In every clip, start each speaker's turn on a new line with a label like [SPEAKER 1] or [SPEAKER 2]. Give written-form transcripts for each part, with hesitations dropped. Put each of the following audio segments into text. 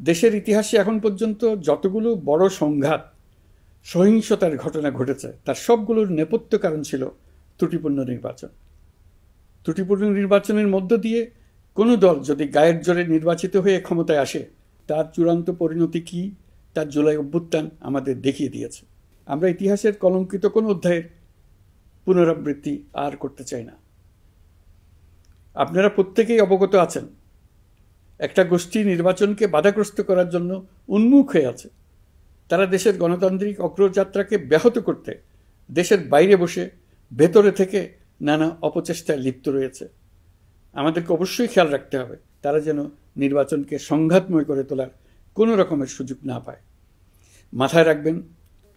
[SPEAKER 1] দেশের ইতিহাসে এখন পর্যন্ত যতগুলো বড় সংঘাত, সহিংসতার ঘটনা ঘটেছে তার সবগুলোর নেপথ্য কারণ ছিল ত্রুটিপূর্ণ নির্বাচন। ত্রুটিপূর্ণ নির্বাচনের মধ্য দিয়ে কোনো দল যদি গায়ের জোরে নির্বাচিত হয়ে ক্ষমতায় আসে, তার চূড়ান্ত পরিণতি কী তার জুলাই অভ্যুত্থান আমাদের দেখিয়ে দিয়েছে। আমরা ইতিহাসের কলঙ্কিত কোনো অধ্যায়ের পুনরাবৃত্তি আর করতে চাই না। আপনারা প্রত্যেকেই অবগত আছেন, একটা গোষ্ঠী নির্বাচনকে বাধাগ্রস্ত করার জন্য উন্মুখ হয়ে আছে। তারা দেশের গণতান্ত্রিক অগ্রযাত্রাকে ব্যাহত করতে দেশের বাইরে বসে ভেতরে থেকে নানা অপচেষ্টায় লিপ্ত রয়েছে। আমাদেরকে অবশ্যই খেয়াল রাখতে হবে তারা যেন নির্বাচনকে সংঘাতময় করে তোলার কোনো রকমের সুযোগ না পায়। মাথায় রাখবেন,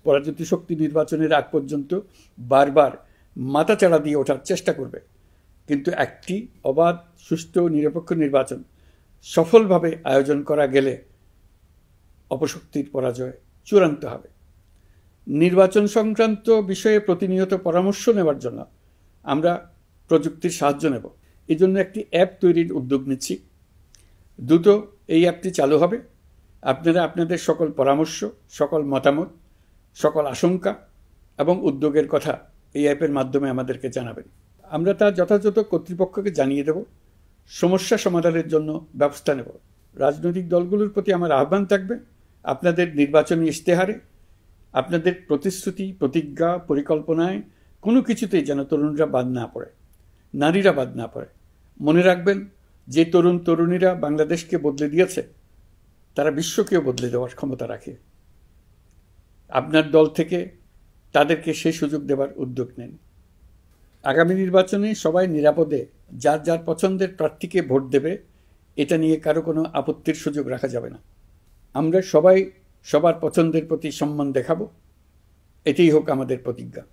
[SPEAKER 1] পরাজিত শক্তি নির্বাচনের আগ পর্যন্ত বারবার মাথাচাড়া দিয়ে ওঠার চেষ্টা করবে, কিন্তু একটি অবাধ, সুষ্ঠু, নিরপেক্ষ নির্বাচন সফলভাবে আয়োজন করা গেলে অপশক্তির পরাজয় চূড়ান্ত হবে। নির্বাচন সংক্রান্ত বিষয়ে প্রতিনিয়ত পরামর্শ নেওয়ার জন্য আমরা প্রযুক্তির সাহায্য নেব। এই জন্য একটি অ্যাপ তৈরির উদ্যোগ নিচ্ছি। দ্রুত এই অ্যাপটি চালু হবে। আপনারা আপনাদের সকল পরামর্শ, সকল মতামত, সকল আশঙ্কা এবং উদ্যোগের কথা এই অ্যাপের মাধ্যমে আমাদেরকে জানাবেন। আমরা তা যথাযথ কর্তৃপক্ষকে জানিয়ে দেব, সমস্যা সমাধানের জন্য ব্যবস্থা নেব। রাজনৈতিক দলগুলোর প্রতি আমার আহ্বান থাকবে, আপনাদের নির্বাচনী ইশতেহারে, আপনাদের প্রতিশ্রুতি, প্রতিজ্ঞা, পরিকল্পনায় কোনো কিছুতেই যেন তরুণরা বাদ না পড়ে, নারীরা বাদ না পড়ে। মনে রাখবেন, যে তরুণ তরুণীরা বাংলাদেশকে বদলে দিয়েছে তারা বিশ্বকেও বদলে দেওয়ার ক্ষমতা রাখে। আপনার দল থেকে তাদেরকে সেই সুযোগ দেওয়ার উদ্যোগ নেন। আগামী নির্বাচনে সবাই নিরাপদে যার যার পছন্দের প্রার্থীকে ভোট দেবে, এটা নিয়ে কারো কোনো আপত্তির সুযোগ রাখা যাবে না। আমরা সবাই সবার পছন্দের প্রতি সম্মান দেখাবো, এটাই হোক আমাদের প্রতিজ্ঞা।